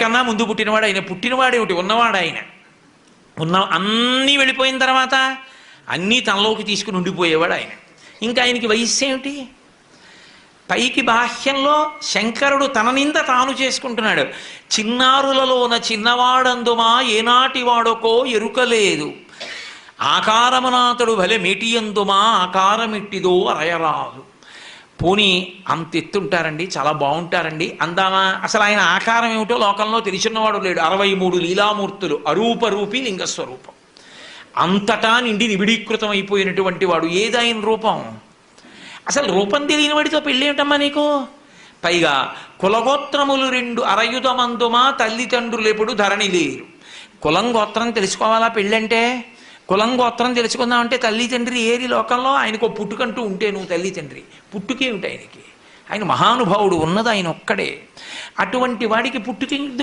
అందరికన్నా ముందు పుట్టినవాడు ఆయన. పుట్టినవాడేమిటి, ఉన్నవాడు ఆయన. అన్నీ వెళ్ళిపోయిన తర్వాత అన్నీ తనలోకి తీసుకుని ఉండిపోయేవాడు ఆయన. ఇంకా ఆయనకి వయస్సు ఏమిటి? పైకి బాహ్యంలో శంకరుడు తన నింద తాను చేసుకుంటున్నాడు. చిన్నారులలోన చిన్నవాడందుమా ఏనాటి వాడకో ఎరుకలేదు, ఆకారమనాథుడు భలే మేటియందుమా ఆకారమిట్టిదో అరయరాదు. పోనీ అంత ఎత్తుంటారండి, చాలా బాగుంటారండి అందామా? అసలు ఆయన ఆకారం ఏమిటో లోకంలో తెలిసినవాడు లేడు. 63 లీలామూర్తులు, అరూపరూపి లింగస్వరూపం, అంతటా నిండి నిబిడీకృతం అయిపోయినటువంటి వాడు. ఏదాయన రూపం? అసలు రూపం తెలియని వాడితో పెళ్ళేమిటమ్మా నీకు? పైగా కులగోత్రములు 2 అరయుధమందుమా తల్లిదండ్రులెప్పుడు ధరణి లేరు. కులం గోత్రం తెలుసుకోవాలా పెళ్ళంటే? కులం గోత్రం తెలుసుకుందామంటే తల్లి తండ్రి ఏరి లోకంలో? ఆయనకు పుట్టుకంటూ ఉంటే నువ్వు తల్లి తండ్రి, పుట్టుకేమిటి ఆయనకి? ఆయన మహానుభావుడు, ఉన్నది ఆయన ఒక్కడే. అటువంటి వాడికి పుట్టుక